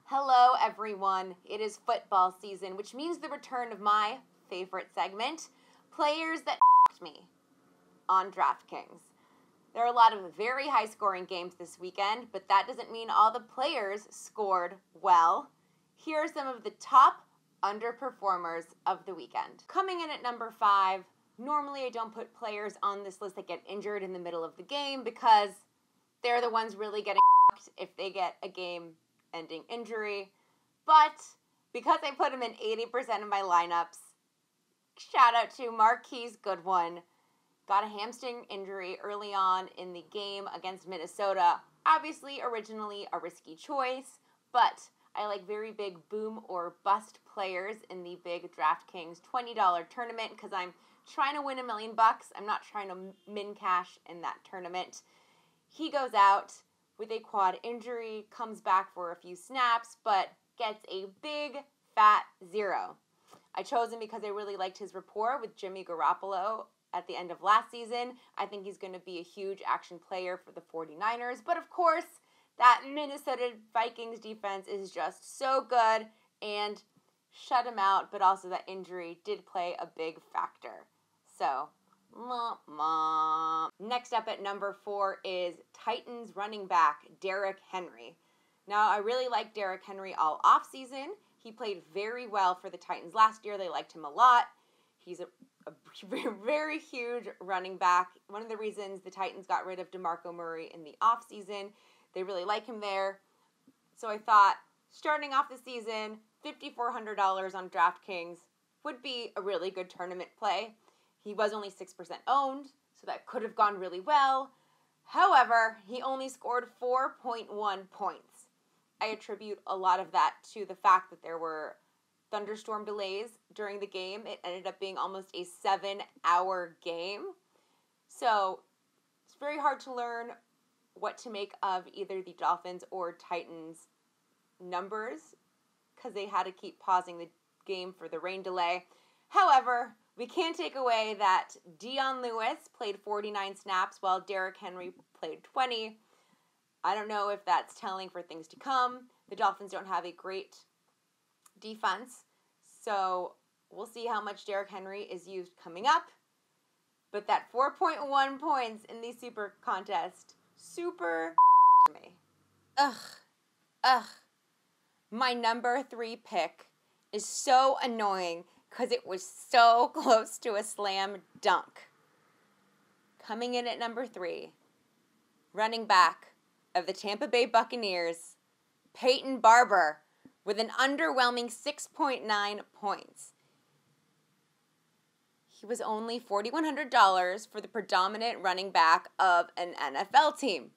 Hello, everyone. It is football season, which means the return of my favorite segment, Players That Me, on DraftKings. There are a lot of very high-scoring games this weekend, but that doesn't mean all the players scored well. Here are some of the top underperformers of the weekend. Coming in at number 5, normally I don't put players on this list that get injured in the middle of the game because they're the ones really getting if they get a game-ending injury. But because I put him in 80% of my lineups, shout out to Marquise Goodwin. Got a hamstring injury early on in the game against Minnesota. Obviously, originally a risky choice, but I like very big boom or bust players in the big DraftKings $20 tournament because I'm trying to win $1 million. I'm not trying to min cash in that tournament. He goes out with a quad injury, comes back for a few snaps, but gets a big fat 0. I chose him because I really liked his rapport with Jimmy Garoppolo at the end of last season. I think he's going to be a huge action player for the 49ers. But of course, that Minnesota Vikings defense is just so good and shut him out. But also that injury did play a big factor. So, Next up at number 4 is Titans running back Derrick Henry. Now, I really like Derrick Henry all offseason. He played very well for the Titans last year. They liked him a lot. He's a very huge running back. One of the reasons the Titans got rid of DeMarco Murray in the offseason, they really like him there. So I thought, starting off the season, $5,400 on DraftKings would be a really good tournament play. He was only 6% owned, so that could have gone really well. However, he only scored 4.1 points. I attribute a lot of that to the fact that there were thunderstorm delays during the game. It ended up being almost a 7-hour game. So it's very hard to learn what to make of either the Dolphins or Titans numbers because they had to keep pausing the game for the rain delay. However, we can't take away that Dion Lewis played 49 snaps while Derrick Henry played 20. I don't know if that's telling for things to come. The Dolphins don't have a great defense, so we'll see how much Derrick Henry is used coming up. But that 4.1 points in the super contest, super me. My number 3 pick is so annoying because it was so close to a slam dunk. Coming in at number 3, running back of the Tampa Bay Buccaneers, Peyton Barber, with an underwhelming 6.9 points. He was only $4,100 for the predominant running back of an NFL team,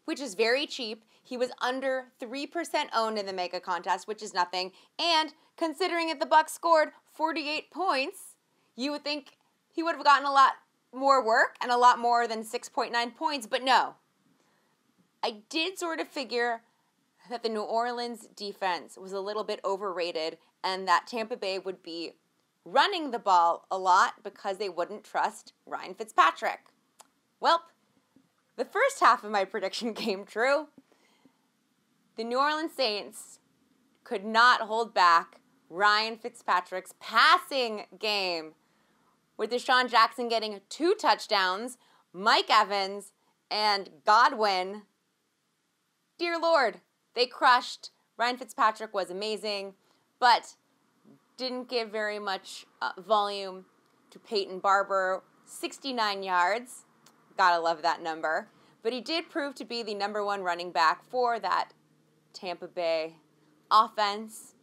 which is very cheap. He was under 3% owned in the mega contest, which is nothing. And considering that the Bucs scored 48 points, you would think he would have gotten a lot more work and a lot more than 6.9 points, but no. I did sort of figure that the New Orleans defense was a little bit overrated and that Tampa Bay would be running the ball a lot because they wouldn't trust Ryan Fitzpatrick. Well, the first half of my prediction came true. The New Orleans Saints could not hold back Ryan Fitzpatrick's passing game, with Deshaun Jackson getting 2 touchdowns, Mike Evans, and Godwin. Dear Lord, they crushed. Ryan Fitzpatrick was amazing, but didn't give very much volume to Peyton Barber. 69 yards. Gotta love that number. But he did prove to be the number 1 running back for that Tampa Bay offense.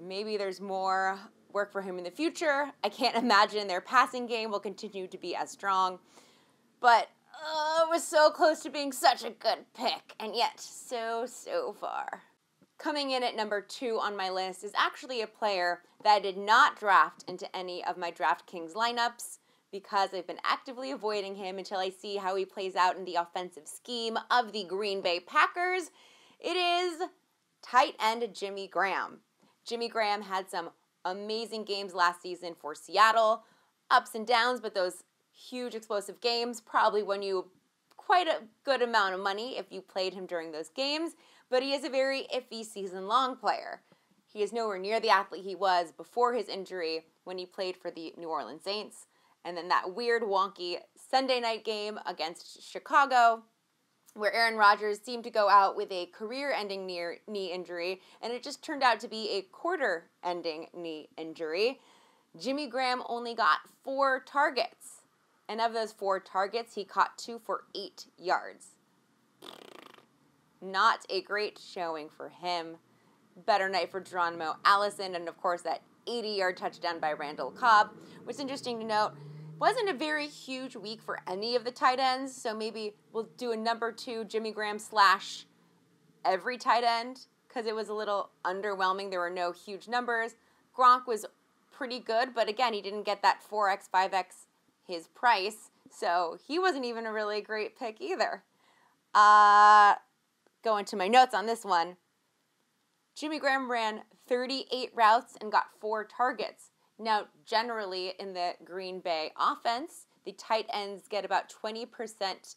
Maybe there's more work for him in the future. I can't imagine their passing game will continue to be as strong. But it was so close to being such a good pick, and yet so far. Coming in at number 2 on my list is actually a player that I did not draft into any of my DraftKings lineups because I've been actively avoiding him until I see how he plays out in the offensive scheme of the Green Bay Packers. It is tight end Jimmy Graham. Jimmy Graham had some amazing games last season for Seattle. Ups and downs, but those huge explosive games probably won you quite a good amount of money if you played him during those games. but he is a very iffy season-long player. He is nowhere near the athlete he was before his injury when he played for the New Orleans Saints. And then that weird, wonky Sunday night game against Chicago, where Aaron Rodgers seemed to go out with a career-ending knee injury, and it just turned out to be a quarter-ending knee injury. Jimmy Graham only got 4 targets, and of those 4 targets, he caught 2 for 8 yards. Not a great showing for him. Better night for Geronimo Allison, and of course that 80-yard touchdown by Randall Cobb. What's interesting to note, wasn't a very huge week for any of the tight ends, so maybe we'll do a number 2 Jimmy Graham / every tight end, because it was a little underwhelming. There were no huge numbers. Gronk was pretty good, but again, he didn't get that 4x, 5x his price, so he wasn't even a really great pick either. Going to my notes on this one. Jimmy Graham ran 38 routes and got 4 targets. Now, generally in the Green Bay offense, the tight ends get about 20%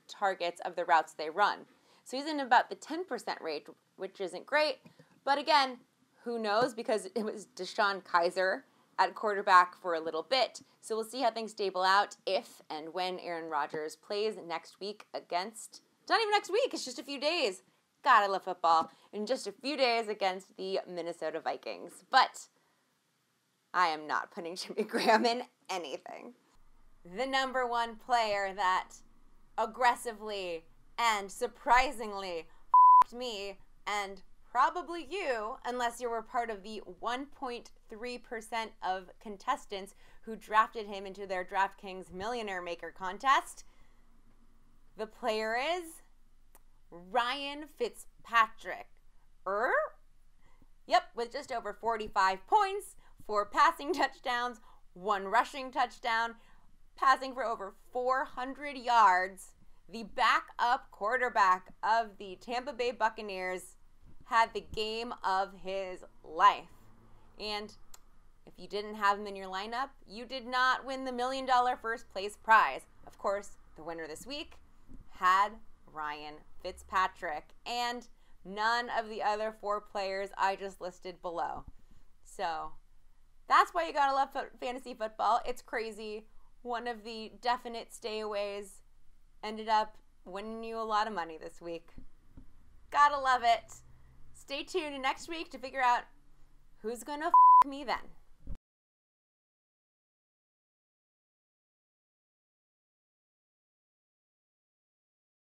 targets of the routes they run. So he's in about the 10% rate, which isn't great. But again, who knows, because it was Deshaun Kaiser at quarterback for a little bit. So we'll see how things stable out if and when Aaron Rodgers plays next week against, not even next week, it's just a few days. God, I love football. In just a few days against the Minnesota Vikings. But I am not putting Jimmy Graham in anything. The number 1 player that aggressively and surprisingly f***ed me and probably you, unless you were part of the 1.3% of contestants who drafted him into their DraftKings Millionaire Maker contest. The player is Ryan Fitzpatrick. Yep, with just over 45 points, 4 passing touchdowns, 1 rushing touchdown, passing for over 400 yards. The backup quarterback of the Tampa Bay Buccaneers had the game of his life. And if you didn't have him in your lineup, you did not win the $1 million first place prize. Of course, the winner this week had Ryan Fitzpatrick and none of the other 4 players I just listed below. So that's why you gotta love fantasy football. It's crazy. One of the definite stayaways ended up winning you a lot of money this week. Gotta love it. Stay tuned next week to figure out who's gonna f*** me then.